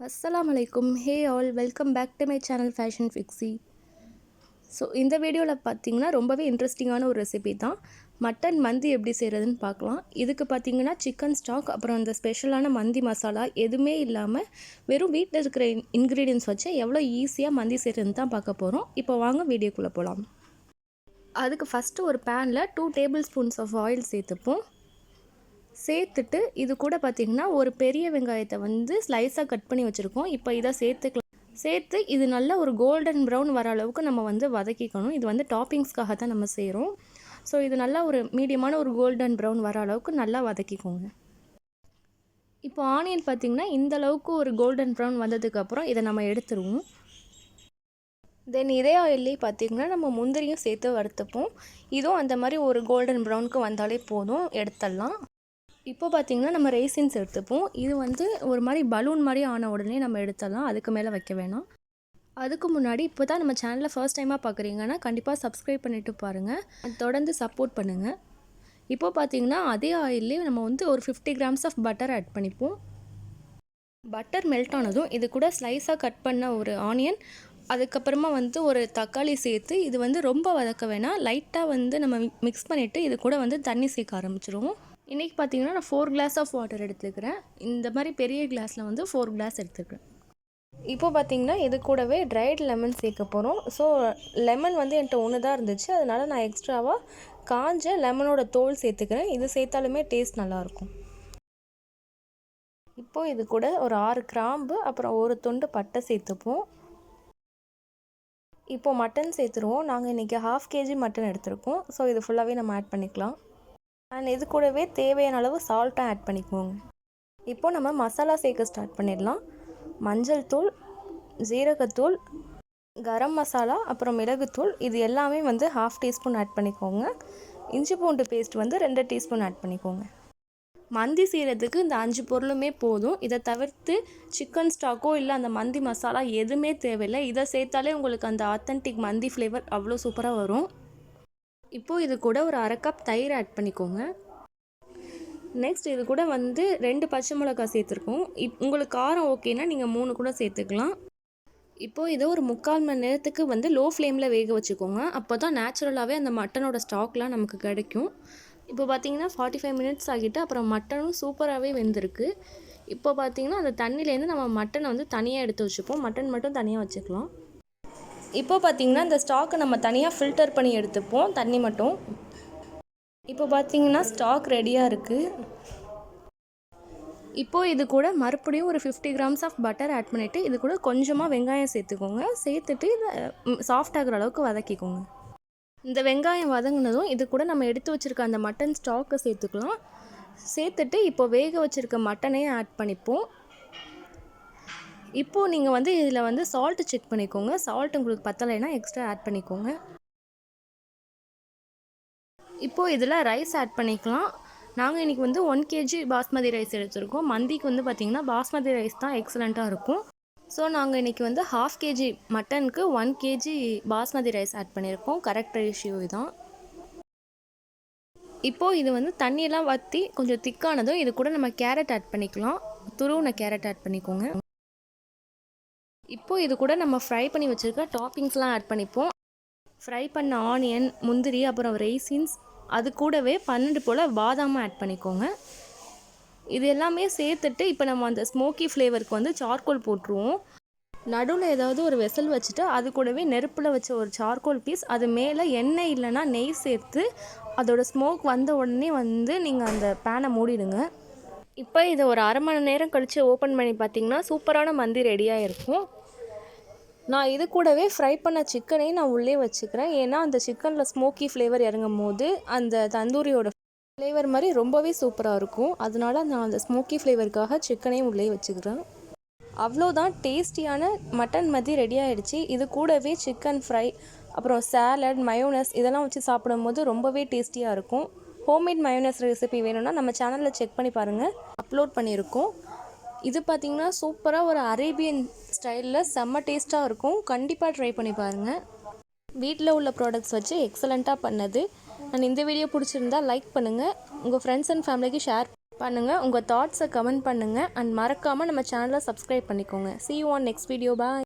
அஸ்ஸலாமலைக்கும். Hey all, welcome back to my channel Fashion Fixy. So இந்த வீடியோவில் பார்த்தீங்கன்னா ரொம்பவே இன்ட்ரெஸ்டிங்கான ஒரு ரெசிபி தான். மட்டன் மந்தி எப்படி செய்கிறதுன்னு பார்க்கலாம். இதுக்கு பார்த்தீங்கன்னா சிக்கன் ஸ்டாக், அப்புறம் அந்த ஸ்பெஷலான மந்தி மசாலா எதுவுமே இல்லாமல் வெறும் வீட்டில் இருக்கிற இன்க்ரீடியன்ஸ் வச்சு எவ்வளோ ஈஸியாக மந்தி செய்கிறதுன்னு தான் பார்க்க போகிறோம். இப்போ வாங்க வீடியோக்குள்ளே போகலாம். அதுக்கு ஃபஸ்ட்டு ஒரு பேனில் 2 டேபிள் ஸ்பூன்ஸ் ஆஃப் ஆயில் சேர்த்துட்டு இது கூட பார்த்திங்கன்னா ஒரு பெரிய வெங்காயத்தை ஸ்லைஸாக கட் பண்ணி வச்சுருக்கோம். இப்போ இதை சேர்த்து இது நல்லா ஒரு கோல்டன் ப்ரௌன் வர அளவுக்கு நம்ம வதக்கிக்கணும். இது டாப்பிங்ஸ்க்காக தான் நம்ம செய்கிறோம். ஸோ இது நல்லா ஒரு மீடியமான ஒரு கோல்டன் ப்ரௌன் வர அளவுக்கு நல்லா வதக்கிக்கோங்க. இப்போ ஆனியன் பார்த்திங்கன்னா இந்த அளவுக்கு ஒரு கோல்டன் ப்ரௌன் வந்ததுக்கப்புறம் இதை நம்ம எடுத்துருவோம். தென் இதே ஆயிலே பார்த்திங்கன்னா நம்ம முந்திரியும் சேர்த்து வறுத்துப்போம். இதுவும் அந்த மாதிரி ஒரு கோல்டன் ப்ரௌனுக்கு வந்தாலே போதும், எடுத்துடலாம். இப்போ பார்த்திங்கன்னா நம்ம ரேசின்ஸ் எடுத்துப்போம். இது ஒரு மாதிரி பலூன் மாதிரி ஆன உடனே நம்ம எடுத்துடலாம், அதுக்கு மேலே வைக்க வேணாம். அதுக்கு முன்னாடி இப்போ தான் நம்ம சேனலில் ஃபர்ஸ்ட் டைமாக பார்க்குறீங்கன்னா கண்டிப்பாக சப்ஸ்கிரைப் பண்ணிவிட்டு பாருங்கள், தொடர்ந்து சப்போர்ட் பண்ணுங்கள். இப்போ பார்த்திங்கன்னா அதே ஆயிலே நம்ம ஒரு 50 கிராம்ஸ் ஆஃப் பட்டர் ஆட் பண்ணிப்போம். பட்டர் மெல்ட் ஆனதும் இது கூட ஸ்லைஸாக கட் பண்ண ஒரு ஆனியன், அதுக்கப்புறமா ஒரு தக்காளி சேர்த்து இது ரொம்ப வதக்க வேணாம், லைட்டாக நம்ம மிக்ஸ் பண்ணிவிட்டு இது கூட தண்ணி சேர்க்க ஆரம்பிச்சிருவோம். இன்றைக்கி பார்த்திங்கன்னா நான் 4 கிளாஸ் ஆஃப் வாட்டர் எடுத்துக்கிறேன். இந்த மாதிரி பெரிய கிளாஸில் 4 கிளாஸ் எடுத்துக்கிறேன். இப்போ பார்த்திங்கன்னா இது கூடவே ட்ரைட் லெமன் சேர்க்க போகிறோம். ஸோ லெமன் என்கிட்ட ஒன்று தான் இருந்துச்சு, அதனால் நான் எக்ஸ்ட்ராவாக காஞ்ச லெமனோட தோல் சேர்த்துக்கிறேன். இது சேர்த்தாலுமே டேஸ்ட் நல்லாயிருக்கும். இப்போது இது கூட ஒரு 6 கிராம்பு, அப்புறம் ஒரு துண்டு பட்டை சேர்த்துப்போம். இப்போது மட்டன் சேர்த்துருவோம். நாங்கள் இன்றைக்கி 1/2 kg மட்டன் எடுத்துருக்கோம். ஸோ இது ஃபுல்லாகவே நம்ம ஆட் பண்ணிக்கலாம். அண்ட் இது கூடவே தேவையான அளவு சால்ட்டும் ஆட் பண்ணிக்குவோங்க. இப்போது நம்ம மசாலா சேர்க்க ஸ்டார்ட் பண்ணிடலாம். மஞ்சள் தூள், ஜீரகத்தூள், கரம் மசாலா, அப்புறம் மிளகுத்தூள், இது எல்லாமே 1/2 டீஸ்பூன் ஆட் பண்ணிக்கோங்க. இஞ்சி பூண்டு பேஸ்ட் 2 டீஸ்பூன் ஆட் பண்ணிக்கோங்க. மந்தி செய்கிறதுக்கு இந்த 5 பொருளுமே போதும். இதை தவிர்த்து சிக்கன் ஸ்டாக்கோ இல்லை அந்த மந்தி மசாலா எதுவுமே தேவையில்லை. இதை சேர்த்தாலே உங்களுக்கு அந்த ஆத்தென்டிக் மந்தி ஃப்ளேவர் அவ்வளோ சூப்பராக வரும். இப்போது இது கூட ஒரு 1/2 கப் தயிர் ஆட் பண்ணிக்கோங்க. நெக்ஸ்ட் இது கூட 2 பச்சை மிளகாய் சேர்த்துருக்கோம். உங்களுக்கு காரம் ஓகேனா நீங்கள் 3 கூட சேர்த்துக்கலாம். இப்போது இதை ஒரு 3/4 மணி நேரத்துக்கு லோ ஃப்ளேமில் வேக வச்சுக்கோங்க. அப்போ தான் நேச்சுரலாகவே அந்த மட்டனோட ஸ்டாக்லாம் நமக்கு கிடைக்கும். இப்போ பார்த்திங்கன்னா 45 மினிட்ஸ் ஆகிட்டு, அப்புறம் மட்டனும் சூப்பராகவே வெந்திருக்கு. இப்போ பார்த்திங்கன்னா அந்த தண்ணியிலேருந்து நம்ம மட்டனை தனியாக எடுத்து வச்சுப்போம். மட்டன் மட்டும் தனியாக வச்சுக்கலாம். இப்போ பார்த்திங்கன்னா இந்த ஸ்டாக்கை நம்ம தனியாக ஃபில்டர் பண்ணி எடுத்துப்போம், தண்ணி மட்டும். இப்போ பார்த்திங்கன்னா ஸ்டாக் ரெடியாக இருக்குது. இப்போது இது கூட மறுபடியும் ஒரு 50 கிராம்ஸ் ஆஃப் பட்டர் ஆட் பண்ணிவிட்டு இது கூட கொஞ்சமாக வெங்காயம் சேர்த்துக்கோங்க. சேர்த்துட்டு இதை சாஃப்ட் ஆகிற அளவுக்கு வதக்கிக்கோங்க. இந்த வெங்காயம் வதங்கினதும் இது கூட நம்ம எடுத்து வச்சுருக்க அந்த மட்டன் ஸ்டாக்கை சேர்த்துக்கலாம். சேர்த்துட்டு இப்போ வேக வச்சுருக்க மட்டனையும் ஆட் பண்ணிப்போம். இப்போது நீங்கள் இதில் சால்ட்டு செக் பண்ணிக்கோங்க. சால்ட் உங்களுக்கு பத்தலைன்னா எக்ஸ்ட்ரா ஆட் பண்ணிக்கோங்க. இப்போது இதில் ரைஸ் ஆட் பண்ணிக்கலாம். நாங்கள் இன்றைக்கி 1 kg பாஸ்மதி ரைஸ் எடுத்துருக்கோம். மந்திக்கு பார்த்திங்கன்னா பாஸ்மதி ரைஸ் தான் எக்ஸலண்ட்டாக இருக்கும். ஸோ நாங்கள் இன்றைக்கி 1/2 kg மட்டனுக்கு 1 kg பாஸ்மதி ரைஸ் ஆட் பண்ணியிருக்கோம். கரெக்ட் ரேஷியோ இதுதான். இப்போது இது தண்ணியெல்லாம் வற்றி கொஞ்சம் திக்கானதும் இது கூட நம்ம கேரட் ஆட் பண்ணிக்கலாம். துருவின கேரட் ஆட் பண்ணிக்கோங்க. இப்போது இது கூட நம்ம ஃப்ரை பண்ணி வச்சுருக்க டாப்பிங்ஸ்லாம் ஆட் பண்ணிப்போம். ஃப்ரை பண்ண ஆனியன், முந்திரி, அப்புறம் ரேசின்ஸ், அது கூடவே 12 போல் பாதாமும் ஆட் பண்ணிக்கோங்க. இது எல்லாமே சேர்த்துட்டு இப்போ நம்ம அந்த ஸ்மோக்கி ஃப்ளேவருக்கு சார்கோல் போட்டுருவோம். நடுவில் ஏதாவது ஒரு வெசல் வச்சுட்டு அது கூடவே நெருப்பில் வச்ச ஒரு சார்கோல் பீஸ், அது மேலே எண்ணெய் இல்லைன்னா நெய் சேர்த்து அதோட ஸ்மோக் வந்த உடனே நீங்கள் அந்த பேனை மூடிடுங்க. இப்போ இதை ஒரு 1/2 மணி நேரம் கழித்து ஓப்பன் பண்ணி பார்த்திங்கன்னா சூப்பரான மந்தி ரெடியாக இருக்கும். நான் இது கூடவே ஃப்ரை பண்ண சிக்கனையும் நான் உள்ளே வச்சுக்கிறேன். ஏன்னா அந்த சிக்கனில் ஸ்மோக்கி ஃப்ளேவர் இறங்கும் போது அந்த தந்தூரியோட ஃப்ளேவர் மாதிரி ரொம்பவே சூப்பராக இருக்கும். அதனால நான் அந்த ஸ்மோக்கி ஃப்ளேவருக்காக சிக்கனையும் உள்ளே வச்சுக்கிறேன். அவ்வளோதான், டேஸ்டியான மட்டன் மந்தி ரெடி ஆகிடுச்சு. இது கூடவே சிக்கன் ஃப்ரை, அப்புறம் சாலட், மயோனஸ் இதெல்லாம் வச்சு சாப்பிடும்போது ரொம்பவே டேஸ்டியாக இருக்கும். ஹோம்மேட் மயோனஸ் ரெசிபி வேணும்னா நம்ம சேனலில் செக் பண்ணி பாருங்கள், அப்லோட் பண்ணியிருக்கோம். இது பார்த்திங்கன்னா சூப்பராக ஒரு அரேபியன் ஸ்டைலில் செம்ம டேஸ்ட்டாக இருக்கும். கண்டிப்பாக ட்ரை பண்ணி பாருங்கள். வீட்டில் உள்ள ப்ராடக்ட்ஸ் வச்சு எக்ஸலண்ட்டாக பண்ணது. அண்ட் இந்த வீடியோ பிடிச்சிருந்தா லைக் பண்ணுங்கள், உங்கள் ஃப்ரெண்ட்ஸ் அண்ட் ஃபேமிலிக்கு ஷேர் பண்ணுங்கள். உங்கள் தாட்ஸை கமெண்ட் பண்ணுங்கள். அண்ட் மறக்காமல் நம்ம சேனலை சப்ஸ்கிரைப் பண்ணிக்கோங்க. See you on next video. Bye.